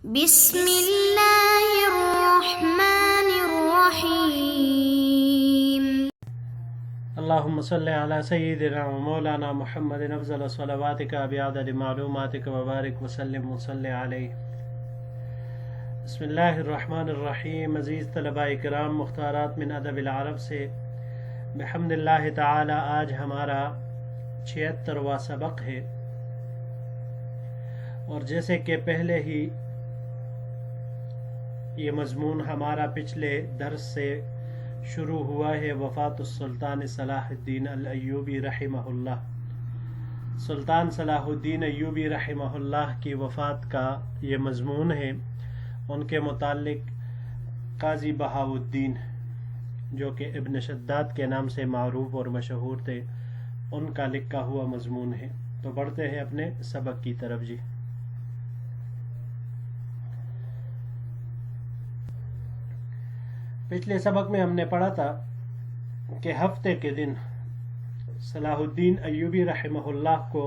بسم اللہ الرحمن الرحیم۔ اللهم صل على سيدنا ومولانا محمد افضل صلواتك بعدد معلوماتك وبارك وسلم وصل عليه۔ بسم اللہ الرحمن الرحیم۔ عزیز طلباء کرام، مختارات من ادب العرب سے بحمد اللہ تعالی آج ہمارا 76واں سبق ہے، اور جیسے کہ پہلے ہی یہ مضمون ہمارا پچھلے درس سے شروع ہوا ہے، وفات السلطان صلاح الدین الایوبی رحمہ اللہ۔ سلطان صلاح الدین ایوبی رحمہ اللہ کی وفات کا یہ مضمون ہے۔ ان کے متعلق قاضی بہاؤالدین، جو کہ ابن شداد کے نام سے معروف اور مشہور تھے، ان کا لکھا ہوا مضمون ہے۔ تو بڑھتے ہیں اپنے سبق کی طرف جی۔ پچھلے سبق میں ہم نے پڑھا تھا کہ ہفتے کے دن صلاح الدین ایوبی رحمہ اللہ کو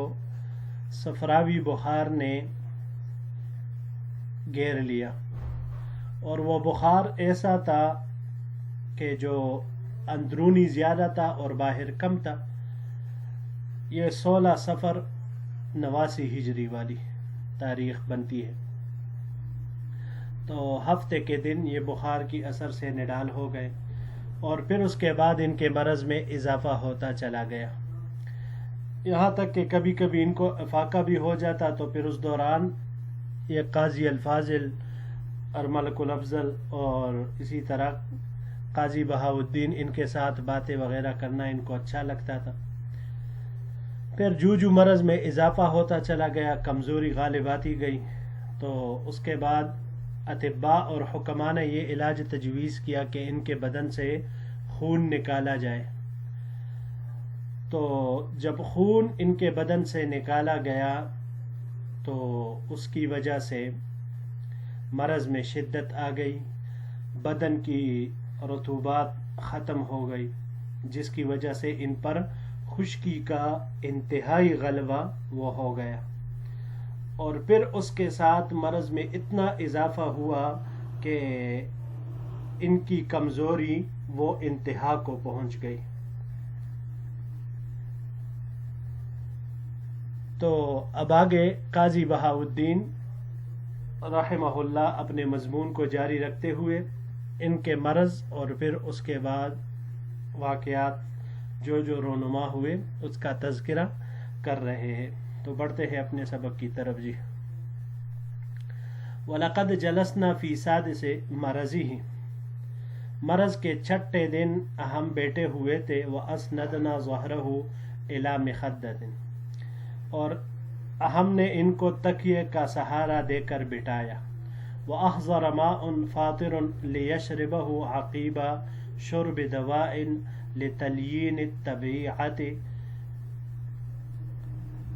صفراوی بخار نے گھیر لیا، اور وہ بخار ایسا تھا کہ جو اندرونی زیادہ تھا اور باہر کم تھا۔ یہ 16 صفر 89 ہجری والی تاریخ بنتی ہے۔ تو ہفتے کے دن یہ بخار کی اثر سے نڈال ہو گئے، اور پھر اس کے بعد ان کے مرض میں اضافہ ہوتا چلا گیا، یہاں تک کہ کبھی کبھی ان کو افاقہ بھی ہو جاتا۔ تو پھر اس دوران یہ قاضی الفاضل اور ملک الافضل اور اسی طرح قاضی بہاؤالدین، ان کے ساتھ باتیں وغیرہ کرنا ان کو اچھا لگتا تھا۔ پھر جو مرض میں اضافہ ہوتا چلا گیا، کمزوری غالب آتی گئی، تو اس کے بعد اطباء اور حکماء نے یہ علاج تجویز کیا کہ ان کے بدن سے خون نکالا جائے۔ تو جب خون ان کے بدن سے نکالا گیا تو اس کی وجہ سے مرض میں شدت آ گئی، بدن کی رطوبات ختم ہو گئی، جس کی وجہ سے ان پر خشکی کا انتہائی غلبہ وہ ہو گیا، اور پھر اس کے ساتھ مرض میں اتنا اضافہ ہوا کہ ان کی کمزوری وہ انتہا کو پہنچ گئی۔ تو اب آگے قاضی بہاؤالدین رحمہ اللہ اپنے مضمون کو جاری رکھتے ہوئے ان کے مرض اور پھر اس کے بعد واقعات جو رونما ہوئے اس کا تذکرہ کر رہے ہیں۔ تو بڑھتے ہیں اپنے سبق کی طرف جی۔ وَلَقَدْ جَلَسْنَا فِي سَادِسِ مَرَضِهِ، مرض کے چھٹے دن ہم بیٹھے ہوئے تھے، وَأَسْنَدْنَا ظَهْرَهُ إِلَى مِخَدَّةٍ، اور ہم نے ان کو تکیے کا سہارا دے کر بٹھایا، وَأَحْضَرَ مَاءٌ فَاطِرٌ لِيَشْرِبَهُ عَقِيبَ شُرْبِ دَوَاءٍ لِتَلْيِينِ الطَّبِيعَةِ،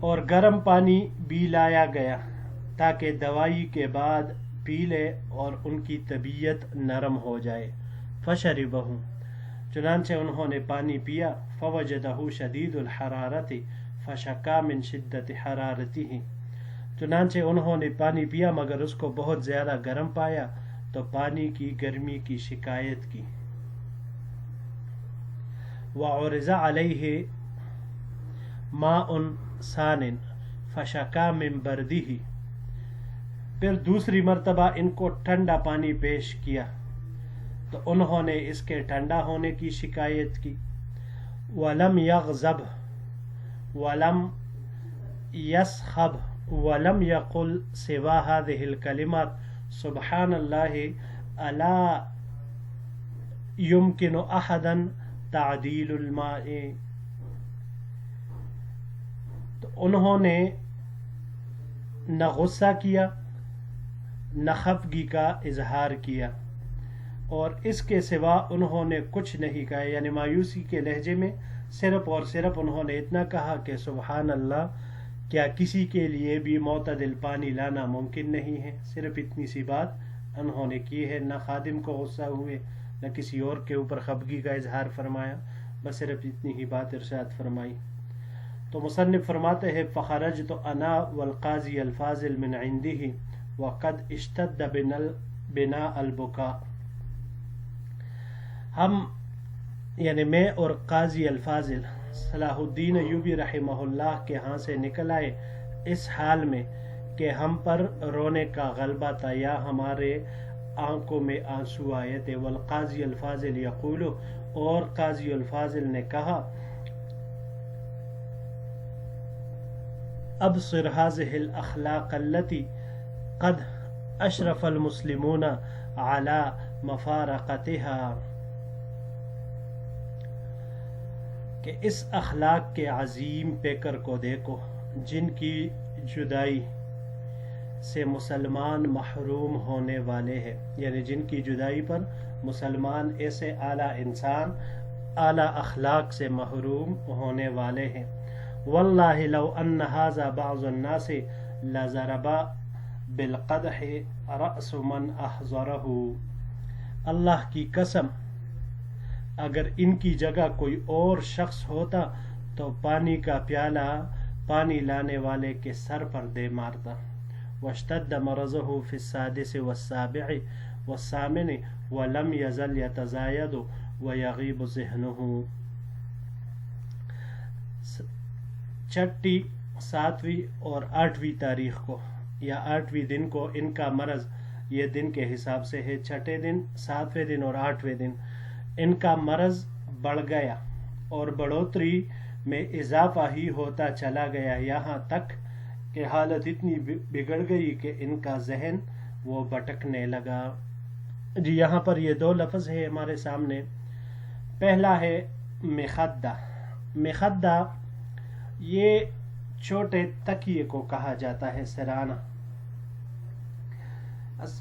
اور گرم پانی بھی لایا گیا تاکہ دوائی کے بعد پی لے اور ان کی طبیعت نرم ہو جائے۔ فشربہ، چنانچہ انہوں نے پانی پیا، فوجدہ شدید الحرارت فشکا من شدت حرارتہ، چنانچہ انہوں نے پانی پیا مگر اس کو بہت زیادہ گرم پایا تو پانی کی گرمی کی شکایت کی۔ وعرض علیہ ماء سان فشکا من بردہ، پھر دوسری مرتبہ ان کو ٹھنڈا پانی پیش کیا تو انہوں نے اس کے ٹھنڈا ہونے کی شکایت کی۔ ولم یغضب ولم یسخب ولم یقل سوا هذه الکلمات سبحان اللہ الا يمكن احدا تعدیل الماء، تو انہوں نے نہ غصہ کیا نہ خفگی کا اظہار کیا، اور اس کے سوا انہوں نے کچھ نہیں کہا، یعنی مایوسی کے لہجے میں صرف اور صرف انہوں نے اتنا کہا کہ سبحان اللہ، کیا کسی کے لیے بھی معتدل پانی لانا ممکن نہیں ہے؟ صرف اتنی سی بات انہوں نے کی ہے، نہ خادم کو غصہ ہوئے نہ کسی اور کے اوپر خفگی کا اظہار فرمایا، بس صرف اتنی ہی بات ارشاد فرمائی۔ تو مصنف فرماتے ہیں فخرجت انا والقاضی الفاضل من عنده وقد اشتد بنا البکا. ہم یعنی میں اور قاضی الفاضل صلاح الدین ایوبی رحمہ اللہ کے ہاں سے نکل آئے اس حال میں کہ ہم پر رونے کا غلبہ تھا یا ہمارے آنکھوں میں آنسو آئے تھے. والقاضی الفاضل یقول، اور قاضی الفاضل نے کہا ابصر هذه الاخلاق التي قد اشرف المسلمون على مفارقتها، کہ اس اخلاق کے عظیم پیکر کو دیکھو جن کی جدائی سے مسلمان محروم ہونے والے ہیں، یعنی جن کی جدائی پر مسلمان ایسے اعلیٰ انسان اعلیٰ اخلاق سے محروم ہونے والے ہیں. واللہ لو ان هذا بعض الناس لضرب بالقدح رأس من احضره، اللہ کی قسم اگر ان کی جگہ کوئی اور شخص ہوتا تو پانی کا پیالہ پانی لانے والے کے سر پر دے مارتا. واشتد مرضه في السادس والسابع والثامن ولم يزل يتزايد ويغيب ذهنه. چھٹی، ساتویں اور آٹھویں تاریخ کو یا آٹھویں دن کو ان کا مرض، یہ دن کے حساب سے ہے، چھٹے دن، ساتویں دن اور آٹھویں دن ان کا مرض بڑھ گیا اور بڑھوتری میں اضافہ ہی ہوتا چلا گیا، یہاں تک کہ حالت اتنی بگڑ گئی کہ ان کا ذہن وہ بھٹکنے لگا. جی یہاں پر یہ دو لفظ ہے ہمارے سامنے. پہلا ہے مخدہ. مخدہ یہ چھوٹے تکیے کو کہا جاتا ہے، سرانہ.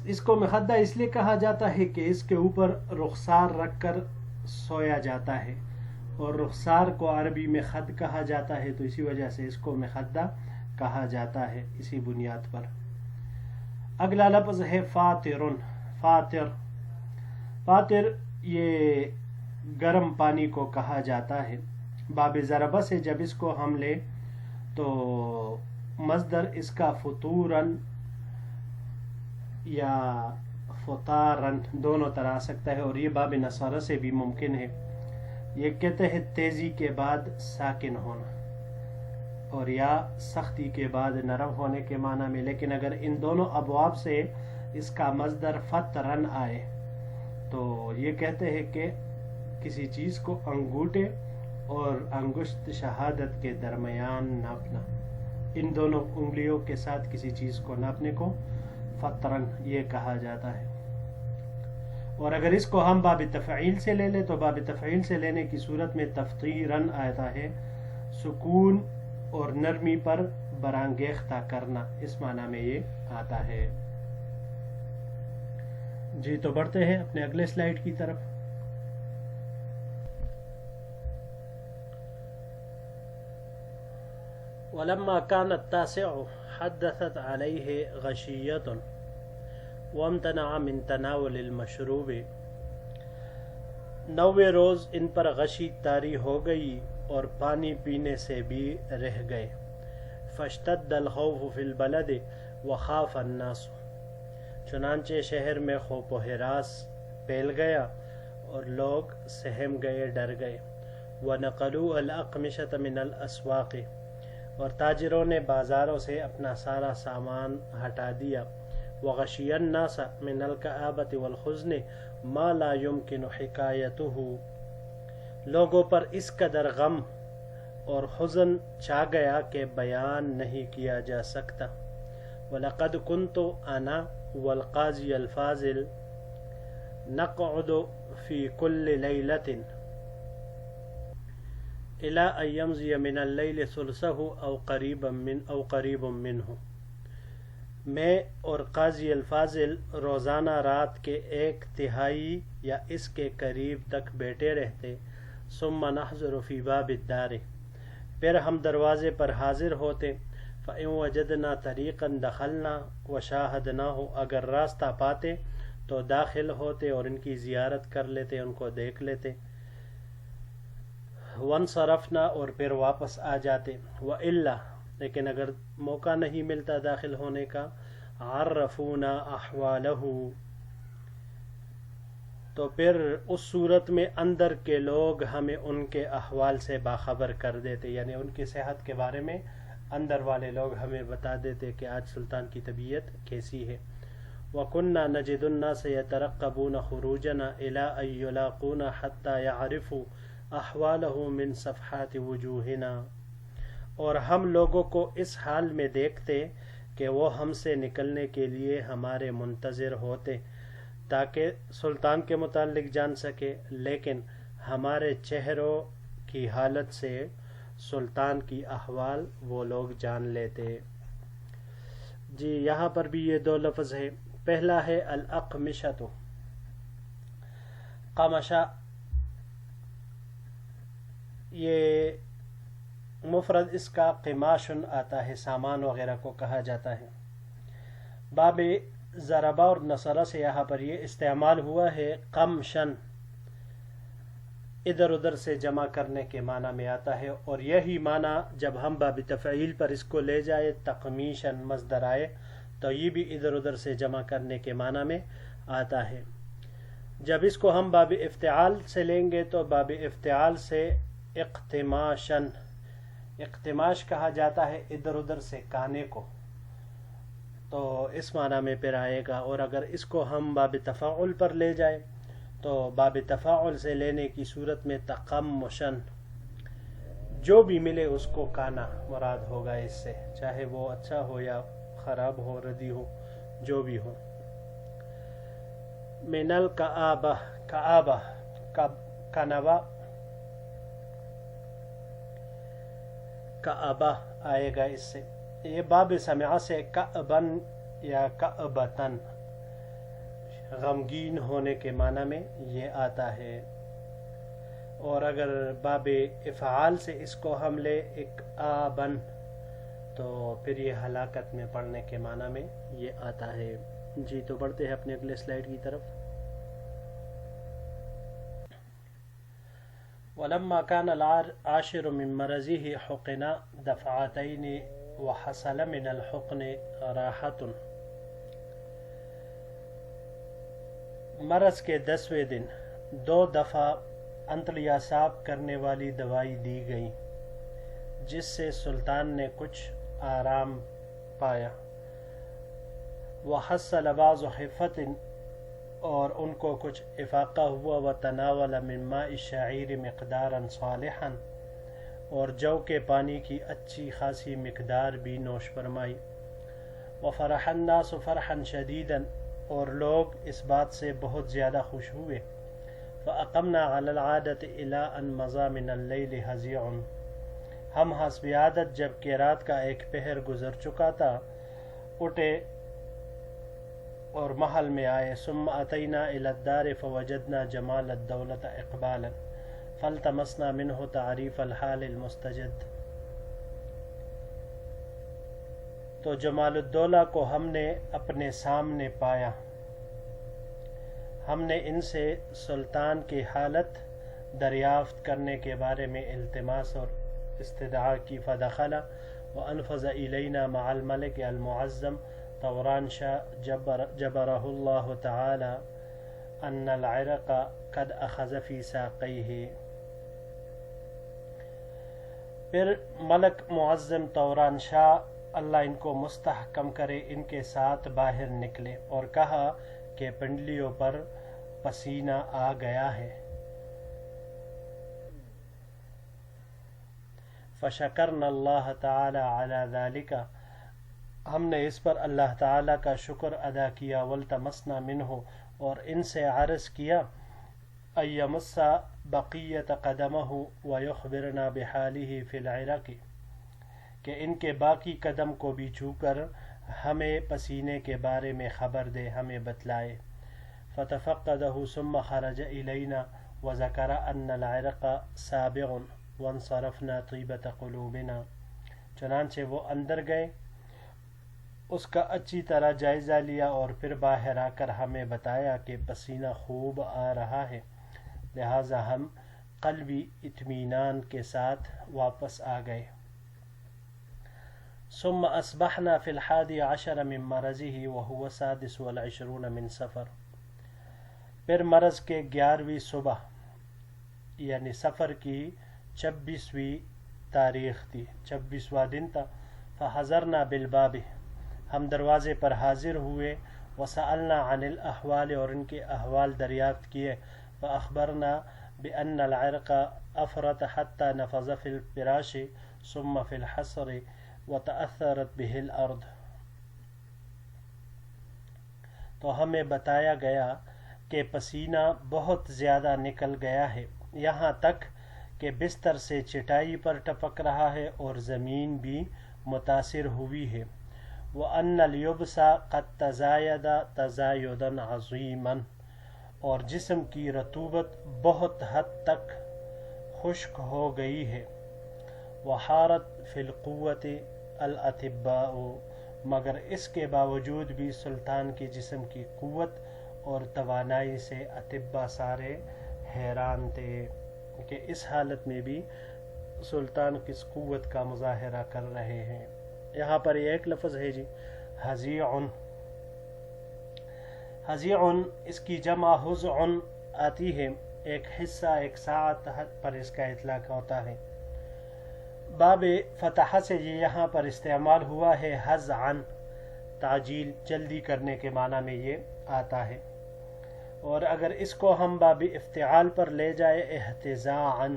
اس کو مخدہ اس لیے کہا جاتا ہے کہ اس کے اوپر رخسار رکھ کر سویا جاتا ہے، اور رخسار کو عربی میں خد کہا جاتا ہے، تو اسی وجہ سے اس کو مخدہ کہا جاتا ہے اسی بنیاد پر. اگلا لفظ ہے فاترن. فاتر، فاتر یہ گرم پانی کو کہا جاتا ہے. باب ضربہ سے جب اس کو ہم لے تو مصدر اس کا فطورن یا فطارن دونوں طرح آ سکتا ہے، اور یہ باب نصارہ سے بھی ممکن ہے. یہ کہتے ہیں تیزی کے بعد ساکن ہونا، اور یا سختی کے بعد نرم ہونے کے معنی میں. لیکن اگر ان دونوں ابواب سے اس کا مصدر فترن آئے تو یہ کہتے ہیں کہ کسی چیز کو انگوٹھے اور انگشت شہادت کے درمیان ناپنا، ان دونوں انگلیوں کے ساتھ کسی چیز کو ناپنے کو فترن یہ کہا جاتا ہے. اور اگر اس کو ہم باب تفعیل سے لے لیں تو باب تفعیل سے لینے کی صورت میں تفطیرن آتا ہے، سکون اور نرمی پر برانگیختہ کرنا، اس معنی میں یہ آتا ہے. جی تو بڑھتے ہیں اپنے اگلے سلائیڈ کی طرف. ولما كان التاسع حدثت عليه غشية وامتنع من تناول المشروب. 9ویں روز ان پر غشی طاری ہو گئی اور پانی پینے سے بھی رہ گئے. فاشتد الخوف في البلد وخاف الناس. چنانچہ شہر میں خوف و ہراس پھیل گیا اور لوگ سہم گئے، ڈر گئے. ونقلوا الأقمشة من الأسواق. اور تاجروں نے بازاروں سے اپنا سارا سامان ہٹا دیا. وغشی الناس من الکآبة والحزن ما لا يمكن حکایته. لوگوں پر اس قدر غم اور حزن چھا گیا کہ بیان نہیں کیا جا سکتا. وَلَقَدْ كُنْتُ أَنَا وَالْقَاضِي الْفَاضِلِ نَقْعُدُ فِي كُلِّ لَيْلَةٍ إِلَىٰ أَن يَمْضِيَ مِنَ اللَّيْلِ ثُلُثَهُ أَوْ قَرِيبٌ مِّنْهُ. میں اور قاضی الفاضل روزانہ رات کے 1/3 یا اس کے قریب تک بیٹھے رہتے. ثُمَّ نَحْضُرُ فِي بَابِ الدَّارِ. پھر ہم دروازے پر حاضر ہوتے. فَإِن وَجَدْنَا طَرِيقًا دَخَلْنَا وَشَاهَدْنَاهُ. اگر راستہ پاتے تو داخل ہوتے اور ان کی زیارت کر لیتے، ان کو دیکھ لیتے. وَانصَرَفْنَا. اور پھر واپس آ جاتے. وَإِلَّا. لیکن اگر موقع نہیں ملتا داخل ہونے کا، عرفونا احوالہ، تو پھر اس صورت میں اندر کے لوگ ہمیں ان کے احوال سے باخبر کر دیتے، یعنی ان کی صحت کے بارے میں اندر والے لوگ ہمیں بتا دیتے کہ آج سلطان کی طبیعت کیسی ہے۔ وَكُنَّا نَجِدُ النَّاسَ يَتَرَقَّبُونَ خُرُوجَنَا إِلَىٰ أَن يُلَاقُونَا حَتَّىٰ يَعْرِفُوا أَحْوَالَهُ مِنْ صَفْحَاتِ وُجُوهِنَا، اور ہم لوگوں کو اس حال میں دیکھتے کہ وہ ہم سے نکلنے کے لیے ہمارے منتظر ہوتے تاکہ سلطان کے متعلق جان سکے، لیکن ہمارے چہروں کی حالت سے سلطان کی احوال وہ لوگ جان لیتے۔ جی یہاں پر بھی یہ دو لفظ ہے، پہلا ہے الاقمشۃ، قمشہ، یہ مفرد اس کا قماشن آتا ہے، سامان وغیرہ کو کہا جاتا ہے۔ باب ضربہ اور نصرہ سے یہاں پر یہ استعمال ہوا ہے، قمشن ادھر ادھر سے جمع کرنے کے معنی میں آتا ہے، اور یہی معنی جب ہم باب تفعیل پر اس کو لے جائے تقمیشن مصدر آئے تو یہ بھی ادھر ادھر سے جمع کرنے کے معنی میں آتا ہے۔ جب اس کو ہم باب افتعال سے لیں گے تو باب افتعال سے اقتماشن، اقتماش کہا جاتا ہے ادھر ادھر سے کانے کو، تو اس معنی میں پھر آئے گا۔ اور اگر اس کو ہم باب تفاعل پر لے جائیں تو باب تفاعل سے لینے کی صورت میں تقمشن، جو بھی ملے اس کو کانا مراد ہوگا اس سے، چاہے وہ اچھا ہو یا خراب ہو، ردی ہو، جو بھی ہو۔ من الکآبہ، کآبہ کنوا، کعبہ آئے گا اس سے، یہ باب سمعہ سے کعبن یا کعبتن، غمگین ہونے کے معنی میں یہ آتا ہے۔ اور اگر باب افعال سے اس کو ہم لے ایک آبن تو پھر یہ ہلاکت میں پڑنے کے معنی میں یہ آتا ہے۔ جی تو بڑھتے ہیں اپنے اگلے سلائیڈ کی طرف۔ وَلَمَّا كَانَ الْعَاشِرُ مِن مَرَضِهِ حُقِنَ دَفْعَتَيْنِ وَحَصَلَ مِنَ الْحُقْنِ رَاحَةٌ، مرض کے 10ویں دن 2 دفعہ انتڑیاں صاف کرنے والی دوائی دی گئی، جس سے سلطان نے کچھ آرام پایا۔ وَحَصَّلَ بَعْضُ خِفَّةٍ، اور ان کو کچھ افاقہ ہوا۔ وَتَنَاوَلَ مِن مَاءِ الشَّعِيرِ مِقْدَارًا صَالِحًا، اور جو کے پانی کی اچھی خاصی مقدار بھی نوش فرمائی۔ وَفَرَحَ النَّاسُ فَرْحًا شَدِيدًا، اور لوگ اس بات سے بہت زیادہ خوش ہوئے۔ فَأَقَمْنَا عَلَى الْعَادَةِ إِلَىٰ أَن مَضَىٰ مِنَ اللَّيْلِ هَزِيعٌ، ہم حسب عادت جب کہ رات کا ایک پہر گزر چکا تھا اٹھے اور محل میں آئے۔ ثم اتینا الی الدار فوجدنا جمال الدولة اقبالا فالتمسنا منه تعریف الحال المستجد، تو جمال الدولہ کو ہم نے اپنے سامنے پایا، ہم نے ان سے سلطان کی حالت دریافت کرنے کے بارے میں التماس اور استدعاء کی۔ فدخل وانفذ الینا مع الملک المعظم طوران شاہ جبرہ اللہ تعالی ان العرق قد اخذ فی ساقیہ، پھر ملک معظم طوران شاہ اللہ ان کو مستحکم کرے ان کے ساتھ باہر نکلے اور کہا کہ پنڈلیوں پر پسینہ آ گیا ہے۔ فشکرنا اللہ تعالی علی ذالک، ہم نے اس پر اللہ تعالی کا شکر ادا کیا۔ والتمسنا منہ، اور ان سے عرض کیا ان یمس بقیت قدمہ ویخبرنا بحالہ فی العرق، کہ ان کے باقی قدم کو بھی چھو کر ہمیں پسینے کے بارے میں خبر دے، ہمیں بتلائے۔ فتفقدہ ثم خرج الینا وذکر ان العرق سابغ وانصرفنا طیبۃ قلوبنا، چنانچہ وہ اندر گئے، اس کا اچھی طرح جائزہ لیا اور پھر باہر آ کر ہمیں بتایا کہ پسینہ خوب آ رہا ہے، لہذا ہم قلبی اطمینان کے ساتھ واپس آ گئے۔ ثم أصبحنا في 11 من مرضه وهو 26 من سفر. پھر مرض کے 11ویں صبح یعنی سفر کی 26ویں تاریخ تھی، 26واں دن تھا. فحضرنا بالباب، ہم دروازے پر حاضر ہوئے. وسألنا عن الاحوال، اور ان کے احوال دریافت کیے. فأخبرنا بأن العرق أفرط حتى نفذ في الفراش ثم في الحصر وتأثرت به الأرض. تو ہمیں بتایا گیا کہ پسینہ بہت زیادہ نکل گیا ہے، یہاں تک کہ بستر سے چٹائی پر ٹپک رہا ہے اور زمین بھی متاثر ہوئی ہے. وأن اليبس قد تزايد تزايدا عظيما، اور جسم کی رطوبت بہت حد تک خشک ہو گئی ہے. وحارت فی القوت الاطباء، مگر اس کے باوجود بھی سلطان کے جسم کی قوت اور توانائی سے اطباء سارے حیران تھے کہ اس حالت میں بھی سلطان کس قوت کا مظاہرہ کر رہے ہیں. یہاں پر ایک لفظ ہے جی ہزیعن. ہزیعن اس کی جمع ہزعن آتی ہے، ایک حصہ ایک ساعت پر اس کا اطلاق ہوتا ہے. باب فتح سے یہ یہاں پر استعمال ہوا ہے ہزعن، تعجیل جلدی کرنے کے معنی میں یہ آتا ہے. اور اگر اس کو ہم باب افتعال پر لے جائے احتزاعن،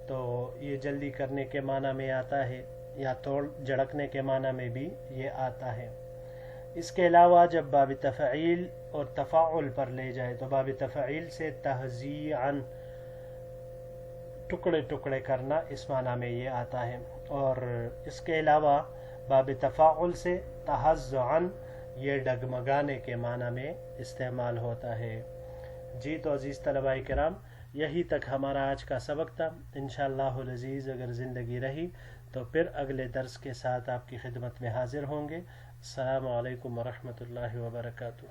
تو یہ جلدی کرنے کے معنی میں آتا ہے، یا توڑ جھڑکنے کے معنی میں بھی یہ آتا ہے. اس کے علاوہ جب باب تفعیل اور تفاعل پر لے جائے تو باب تفعیل سے تہزیعن، ٹکڑے ٹکڑے کرنا، اس معنی میں یہ آتا ہے. اور اس کے علاوہ باب تفاعل سے تہزعن، یہ ڈگمگانے کے معنی میں استعمال ہوتا ہے. جی تو عزیز طلباء کرام، یہی تک ہمارا آج کا سبق تھا. انشاءاللہ العزیز اگر زندگی رہی تو پھر اگلے درس کے ساتھ آپ کی خدمت میں حاضر ہوں گے. السلام علیکم ورحمۃ اللہ وبرکاتہ.